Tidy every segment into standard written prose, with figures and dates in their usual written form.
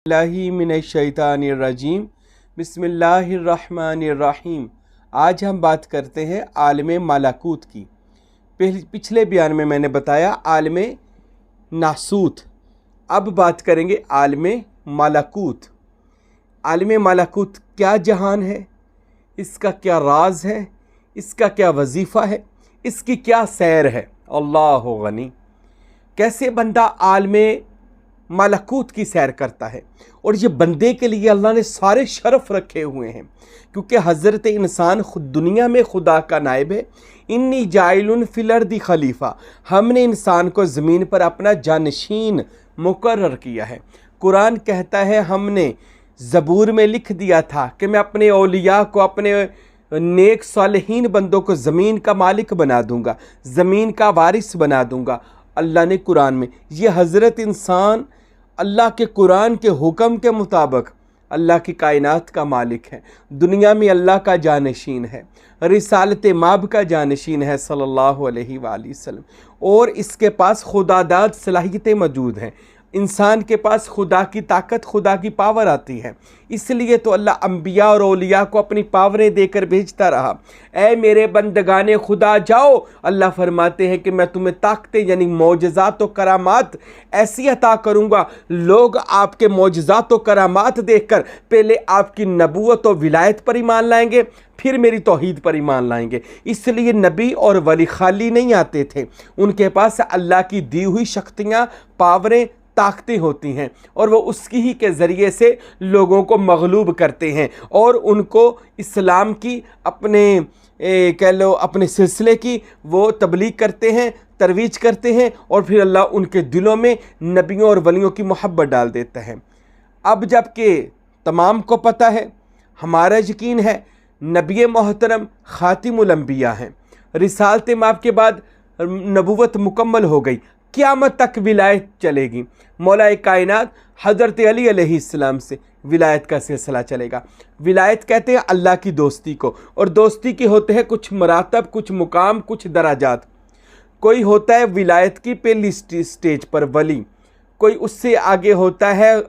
मिनश्शैतानिर्रजीम बिस्मिल्लाहिर्रहमानिर्रहीम। आज हम बात करते हैं आलम मलाकूत की। पिछले बयान में मैंने बताया आलम नासूत। अब बात करेंगे आलम मलाकूत। आलम मलाकूत क्या जहान है, इसका क्या राज है, इसका क्या वजीफ़ा है, इसकी क्या सैर है। अल्लाह गनी। कैसे बंदा आलम मलाकूत की सैर करता है। और ये बंदे के लिए अल्लाह ने सारे शरफ़ रखे हुए हैं, क्योंकि हज़रत इंसान खुद दुनिया में खुदा का नायब है। इन्नी जाइलुन फिल अर्दी खलीफा, हमने इंसान को ज़मीन पर अपना जानशीन मुकर्रर किया है। कुरान कहता है हमने ज़बूर में लिख दिया था कि मैं अपने औलिया को, अपने नेक सालिहीन बंदों को ज़मीन का मालिक बना दूँगा, ज़मीन का वारिस बना दूँगा। अल्लाह ने कुरान में, ये हज़रत इंसान अल्लाह के कुरान के हुक्म के मुताबिक अल्लाह की कायनात का मालिक है, दुनिया में अल्लाह का जानशीन है, रिसालत माब का जानशीन है सल्लल्लाहु अलैहि वसल्लम। और इसके पास खुदादाद सलाहियतें मौजूद हैं। इंसान के पास खुदा की ताकत, खुदा की पावर आती है। इसलिए तो अल्लाह अंबिया और औलिया को अपनी पावरें देकर भेजता रहा। ऐ मेरे बंदगाने खुदा जाओ, अल्लाह फरमाते हैं कि मैं तुम्हें ताकतें यानी मौजज़ात व करामात ऐसी अता करूँगा, लोग आपके मौजज़ात व करामात देखकर पहले आपकी नबूवत और विलायत पर ईमान लाएंगे, फिर मेरी तौहीद पर ईमान लाएंगे। इसलिए नबी और वली खाली नहीं आते थे, उनके पास अल्लाह की दी हुई शक्तियाँ, पावरें, ताकतें होती हैं और वो उसकी ही के ज़रिए से लोगों को मगलूब करते हैं और उनको इस्लाम की कह लो अपने सिलसिले की वो तबलीग करते हैं, तरवीज करते हैं और फिर अल्लाह उनके दिलों में नबियों और वलियों की मोहब्बत डाल देता है। अब जबकि तमाम को पता है, हमारा यकीन है नबी मोहतरम ख़ातिमुल अंबिया हैं, रिसालत माब के बाद नबूवत मुकम्मल हो गई, क़यामत तक विलायत चलेगी। मौला कायनात हज़रत अली अलैहिस्सलाम से विलायत का सिलसिला चलेगा। विलायत कहते हैं अल्लाह की दोस्ती को, और दोस्ती के होते हैं कुछ मरातब, कुछ मुकाम, कुछ दराजात। कोई होता है विलायत की पहली स्टेज पर वली, कोई उससे आगे होता है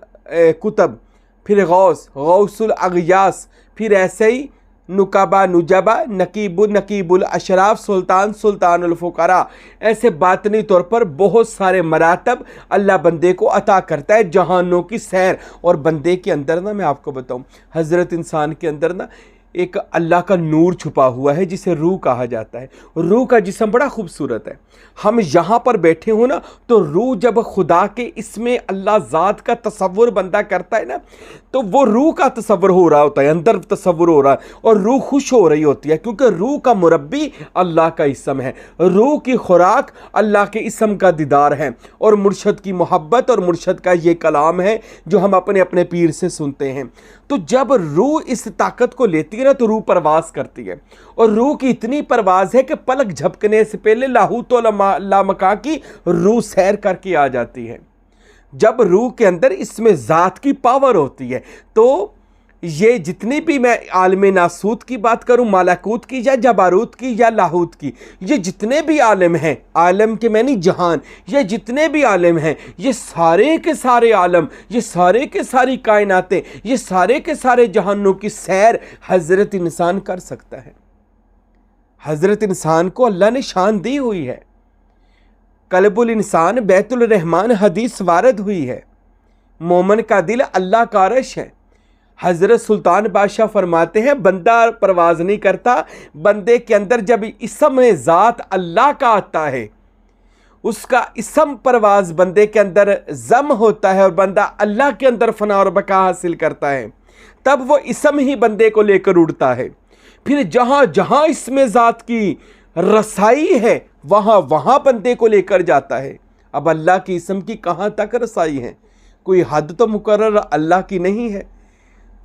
कुतब, फिर गौसुल अगयास, फिर ऐसे ही नुकाबा, नुजबा, नकीबुल अशराफ, सुल्तानुल फुकरा। ऐसे बातनी तौर पर बहुत सारे मरातब अल्लाह बंदे को अता करता है, जहानों की सैर। और बंदे के अंदर ना, मैं आपको बताऊं, हज़रत इंसान के अंदर ना एक अल्लाह का नूर छुपा हुआ है जिसे रूह कहा जाता है। रूह का जिस्म बड़ा खूबसूरत है। हम यहाँ पर बैठे हो ना, तो रूह जब खुदा के इसमें अल्लाह ज़ात का तसव्वुर बंदा करता है ना, तो वो रूह का तसव्वुर हो रहा होता है, अंदर तसव्वुर हो रहा है और रूह खुश हो रही होती है, क्योंकि रूह का मुरब्बी अल्लाह का इसम है, रूह की खुराक अल्लाह के इसम का दीदार है और मुर्शद की मोहब्बत और मुर्शद का ये कलाम है जो हम अपने अपने पीर से सुनते हैं। तो जब रूह इस ताकत को लेती है ना, तो रूह परवास करती है और रूह की इतनी परवाज है कि पलक झपकने से पहले लाहूत लामका की रूह सैर करके आ जाती है। जब रूह के अंदर इसमें ज़ात की पावर होती है, तो ये जितनी भी मैं आलम नासूत की बात करूं, मलाकूत की या जबारूत की या लाहूत की, ये जितने भी आलम हैं, आलम के मैंने जहान, ये जितने भी आलम हैं, ये सारे के सारे आलम, ये सारे के सारी कायनातें, ये सारे के सारे जहानों की सैर हज़रत इंसान कर सकता है। हज़रत इंसान को अल्लाह ने शान दी हुई है। कल्बुल इंसान बैतुल रहमान हदीस वारद हुई है। मोमन का दिल अल्लाह का अर्श है। हज़रत सुल्तान बादशाह फरमाते हैं बंदा परवाज़ नहीं करता, बंदे के अंदर जब इसम ज़ात अल्लाह का आता है, उसका इसम परवाज़ बंदे के अंदर जम होता है और बंदा अल्लाह के अंदर फना और बका हासिल करता है, तब वो इसम ही बंदे को लेकर उड़ता है। फिर जहाँ जहाँ इसमें ज़ात की रसाई है, वहाँ वहाँ बंदे को लेकर जाता है। अब अल्लाह की इसम की कहाँ तक रसाई है? कोई हद तो मुकर्रर अल्लाह की नहीं है।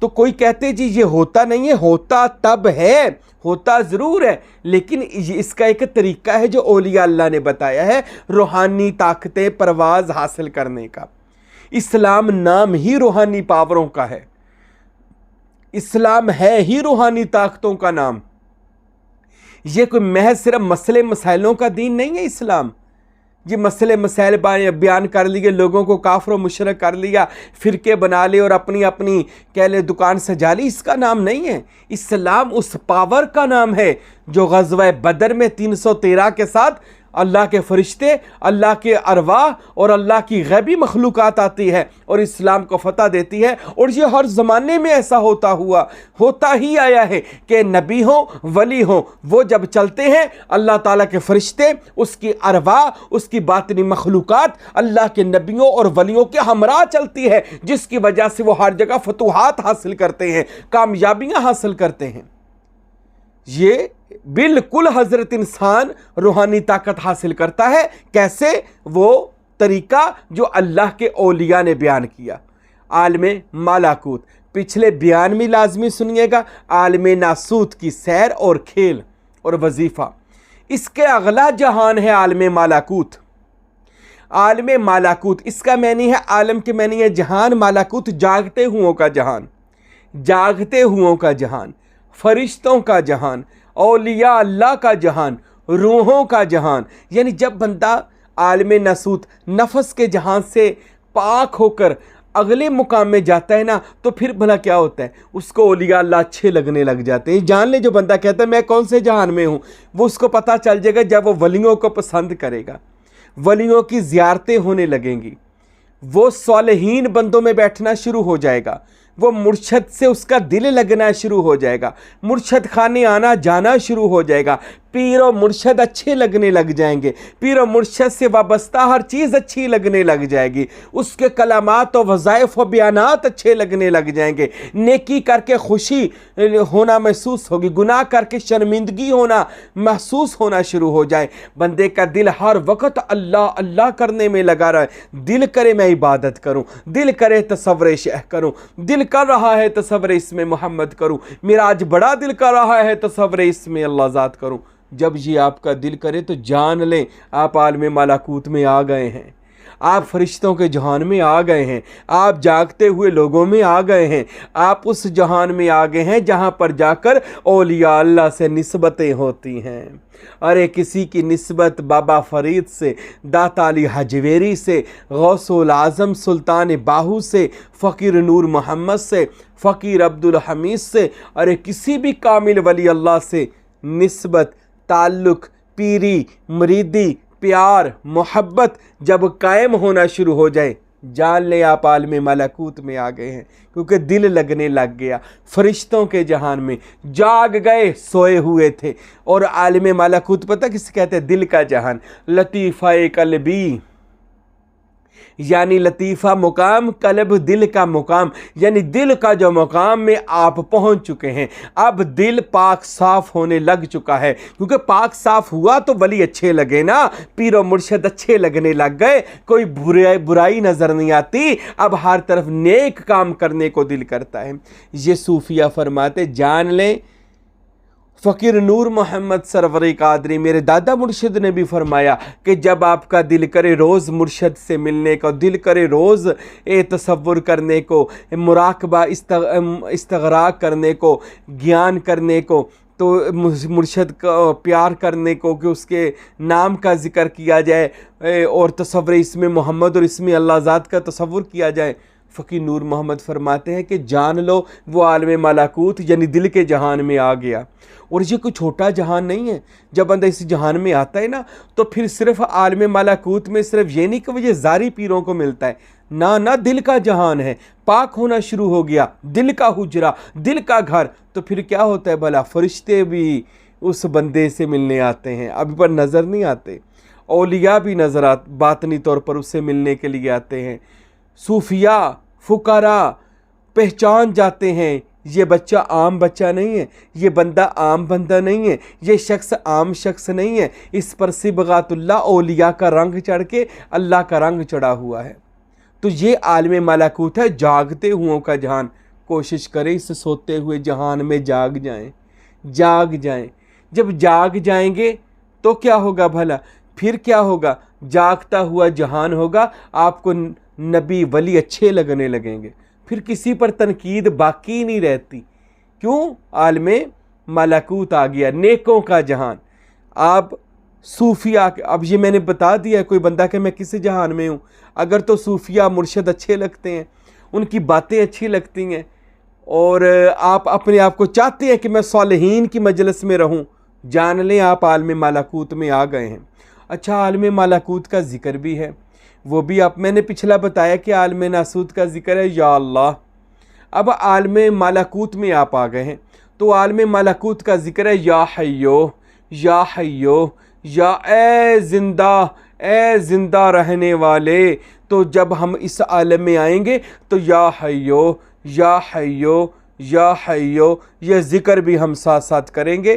तो कोई कहते जी ये होता नहीं है, होता तब है, होता ज़रूर है, लेकिन इसका एक तरीका है जो औलिया अल्लाह ने बताया है, रूहानी ताकतें परवाज़ हासिल करने का। इस्लाम नाम ही रूहानी पावरों का है, इस्लाम है ही रूहानी ताकतों का नाम। ये कोई महज सिर्फ मसले मसाइलों का दीन नहीं है इस्लाम। ये मसले मसाइल बयान कर लिए, लोगों को काफिर मुशरक कर लिया, फ़िरके बना लिए और अपनी अपनी कह ले दुकान सजा ली, इसका नाम नहीं है। इस्लाम उस पावर का नाम है जो ग़ज़वा बदर में 313 के साथ अल्लाह के फरिश्ते, अल्लाह के अरवाह और अल्लाह की गैबी मखलूक़ात आती है और इस्लाम को फ़तह देती है। और ये हर ज़माने में ऐसा होता ही आया है कि नबी हो, वली हो, वो जब चलते हैं अल्लाह ताला के फरिश्ते, उसकी अरवाह, उसकी बातिनी मखलूक़ात अल्लाह के नबियों और वलियों के हमरा चलती है, जिसकी वजह से वो हर जगह फतूहात हासिल करते हैं, कामयाबियाँ हासिल करते हैं। ये बिल्कुल हजरत इंसान रूहानी ताकत हासिल करता है। कैसे? वो तरीका जो अल्लाह के औलिया ने बयान किया। आलमे मालाकूत, पिछले बयान में लाजमी सुनिएगा, आलमे नासूत की सैर और खेल और वजीफ़ा। इसके अगला जहान है आलमे मालाकूत। आलमे मालाकूत इसका मैनी है, आलम के मैनी है जहान, मालाकूत जागते हुओं का जहान, जागते हुओं का जहान, फरिश्तों का जहान, औलिया अल्लाह का जहान, रूहों का जहान। यानी जब बंदा आलम नसूत नफस के जहान से पाक होकर अगले मुकाम में जाता है ना, तो फिर भला क्या होता है, उसको औलिया अल्लाह अच्छे लगने लग जाते हैं। जान ले, जो बंदा कहता है मैं कौन से जहान में हूँ, वो उसको पता चल जाएगा जब वो वलियों को पसंद करेगा, वलियों की ज़ियारतें होने लगेंगी, वो सालेहीन बंदों में बैठना शुरू हो जाएगा, वो मुर्शद से उसका दिल लगना शुरू हो जाएगा, मुर्शद खाने आना जाना शुरू हो जाएगा, पीर और मुर्शद अच्छे लगने लग जाएंगे, पीर और मुर्शद से वाबस्ता हर चीज़ अच्छी लगने लग जाएगी, उसके कलामात और वज़ाइफ और बयानात अच्छे लगने लग जाएंगे, नेकी करके खुशी होना महसूस होगी, गुनाह करके शर्मिंदगी होना महसूस होना शुरू हो जाए। बंदे का दिल हर वक्त अल्लाह अल्लाह करने में लगा रहे, दिल करे मैं इबादत करूँ, दिल करे तसव्वुर शेख करूँ, दिल कर रहा है तसव्वुर इसमें मोहम्मद करूँ, मेरा आज बड़ा दिल कर रहा है तसव्वुर इसमें अल्लाह ज़ात करूँ। जब ये आपका दिल करे तो जान लें आप आलम मालाकूत में आ गए हैं, आप फरिश्तों के जहान में आ गए हैं, आप जागते हुए लोगों में आ गए हैं, आप उस जहान में आ गए हैं जहां पर जाकर औलिया अल्लाह से निस्बतें होती हैं। अरे किसी की निस्बत बाबा फरीद से, दाता अली हजवेरी से, गौसुल आज़म सुल्तान बाहू से, फ़कीर नूर मोहम्मद से, फ़कीर अब्दुल हमीद से, अरे किसी भी कामिल वली अल्लाह से निस्बत, ताल्लुक़, पीरी, मुरीदी, प्यार, मोहब्बत जब कायम होना शुरू हो जाए, जान ले आप आलम मलाकूत में आ गए हैं, क्योंकि दिल लगने लग गया। फरिश्तों के जहान में जाग गए, सोए हुए थे। और आलम मलाकूत पता किसे कहते हैं? दिल का जहान, लतीफ़ा कल्बी, यानी लतीफ़ा मुकाम, कल्ब दिल का मुकाम, यानी दिल का जो मुकाम में आप पहुंच चुके हैं। अब दिल पाक साफ होने लग चुका है, क्योंकि पाक साफ हुआ तो वली अच्छे लगे ना, पीर और मुर्शद अच्छे लगने लग गए, कोई बुराई नज़र नहीं आती, अब हर तरफ नेक काम करने को दिल करता है। ये सूफिया फरमाते, जान लें फ़कीर नूर मोहम्मद सरवर कादरी मेरे दादा मुर्शिद ने भी फरमाया कि जब आपका दिल करे रोज़ मुर्शद से मिलने को, दिल करे रोज़ तसव्वुर करने को, मुराकबा इस्तगराक करने को, ज्ञान करने को, तो मुर्शद का प्यार करने को, कि उसके नाम का ज़िक्र किया जाए और तसव्वुर इसमें मोहम्मद और इसमें अल्लाह ज़ात का तसव्वुर किया जाए। फ़कीर नूर मोहम्मद फरमाते हैं कि जान लो वो आलम मलाकूत यानी दिल के जहान में आ गया। और ये कोई छोटा जहान नहीं है। जब बंदा इस जहान में आता है ना, तो फिर सिर्फ आलम मलाकूत में सिर्फ ये नहीं कि ये ज़ारी पीरों को मिलता है, ना दिल का जहान है, पाक होना शुरू हो गया, दिल का हुजरा, दिल का घर। तो फिर क्या होता है भला? फरिश्ते भी उस बंदे से मिलने आते हैं, अभी पर नज़र नहीं आते, औलिया भी नज़र बातनी तौर पर उससे मिलने के लिए आते हैं। सूफिया फुकारा पहचान जाते हैं ये बच्चा आम बच्चा नहीं है, ये बंदा आम बंदा नहीं है, ये शख्स आम शख्स नहीं है, इस पर सिबगातुल्लाह औलिया का रंग चढ़ के अल्लाह का रंग चढ़ा हुआ है। तो ये आलम मलाकूत है, जागते हुओं का जहान। कोशिश करें इस सोते हुए जहान में जाग जाएं। जब जाग जाएंगे तो क्या होगा भला? फिर क्या होगा? जागता हुआ जहान होगा, आपको नबी वली अच्छे लगने लगेंगे, फिर किसी पर तनकीद बाकी नहीं रहती। क्यों? आलमे मलाकूत आ गया, नेकों का जहान। आप सूफिया, अब ये मैंने बता दिया, कोई बंदा कि मैं किस जहान में हूँ, अगर तो सूफिया मुर्शद अच्छे लगते हैं, उनकी बातें अच्छी लगती हैं, और आप अपने आप को चाहते हैं कि मैं सालिहीन की मजलिस में रहूं, जान लें आप आलम मलाकूत में आ गए हैं। अच्छा, आलम मलाकूत का ज़िक्र भी है, वो भी आप, मैंने पिछला बताया कि आलम नासूत का ज़िक्र है या अल्लाह। अब आलम मलाकूत में आप आ गए हैं, तो आलम मलाकूत का ज़िक्र है या हय्यो, या हय्यो, या ए ज़िंदा रहने वाले। तो जब हम इस आलम में आएंगे तो या हय्यो, या हय्यो, या हय्यो, यह ज़िक्र भी हम साथ साथ करेंगे।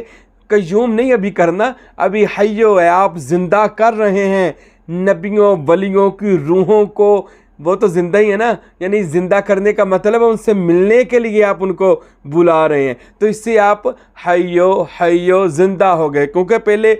कयूम नहीं अभी करना, अभी हय्यो है, आप ज़िंदा कर रहे हैं नबियों वलियों की रूहों को, वो तो ज़िंदा ही है ना, यानी ज़िंदा करने का मतलब है उनसे मिलने के लिए आप उनको बुला रहे हैं, तो इससे आप हय्यो हय्यो ज़िंदा हो गए। क्योंकि पहले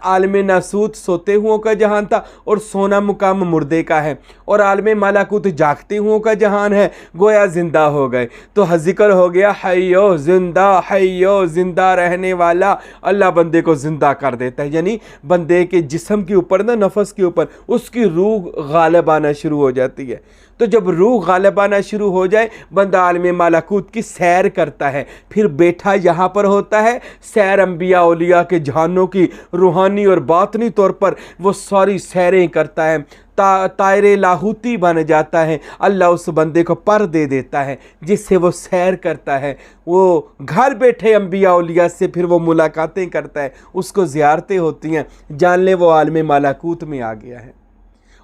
आलम नासूत सोते हुओं का जहान था और सोना मुकाम मुर्दे का है, और आलम मलाकूत जागते हुओं का जहान है, गोया ज़िंदा हो गए। तो जिक्र हो गया हय्यो ज़िंदा रहने वाला। अल्लाह बंदे को ज़िंदा कर देता है, यानी बंदे के जिस्म के ऊपर ना, नफस के ऊपर उसकी रूह गालिब आना शुरू हो जाती है। तो जब रूह गालिब आना शुरू हो जाए, बंदा आलम मलाकूत की सैर करता है, फिर बैठा यहाँ पर होता है, सैर अंबिया औलिया के जहानों की रूहानी और बातनी तौर पर वो सारी सैरें करता है, तायरे लाहूती बन जाता है। अल्लाह उस बंदे को पर दे देता है जिससे वो सैर करता है, वो घर बैठे अंबिया औलिया से फिर वो मुलाकातें करता है, उसको ज़ियारतें होती हैं, जान ले वो आलम मलाकूत में आ गया है।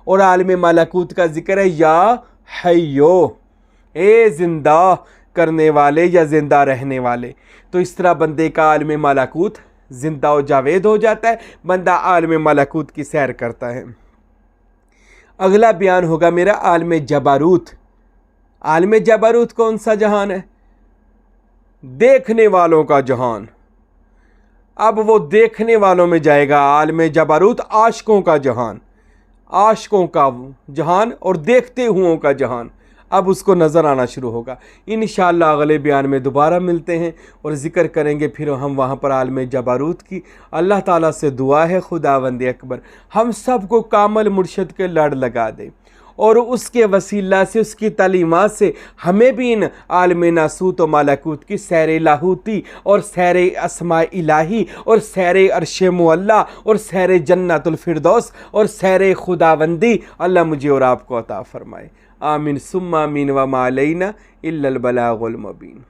और आलम मलाकूत का ज़िक्र है या हय्यो, ए ज़िंदा करने वाले या ज़िंदा रहने वाले। तो इस तरह बंदे का आलम मलाकूत ज़िंदा व जावेद हो जाता है, बंदा आलम मलाकूत की सैर करता है। अगला बयान होगा मेरा आलम जबारूत। आलम जबारूत कौन सा जहान है? देखने वालों का जहान। अब वो देखने वालों में जाएगा आलम जबारूत, आशिकों का जहान, आशिकों का जहान और देखते हुओं का जहान, अब उसको नज़र आना शुरू होगा। इंशाअल्लाह अगले बयान में दोबारा मिलते हैं और ज़िक्र करेंगे फिर हम वहाँ पर आलम जबारूत की। अल्लाह ताला से दुआ है खुदावंद अकबर हम सब को कामल मुर्शद के लड़ लगा दे, और उसके वसीला से, उसकी तालीमात से हमें भी इन आलम नासूत व मलाकूत की सैर लाहूती और सैर अस्मा इलाही और सैर अर्श मुअल्ला और सैर जन्नतुल फिरदौस और सैर खुदावंदी अल्लाह मुझे और आपको अता फ़रमाए। आमीन सुम्मा आमीन व मा अलैना इल्लल बलागुल मुबीन।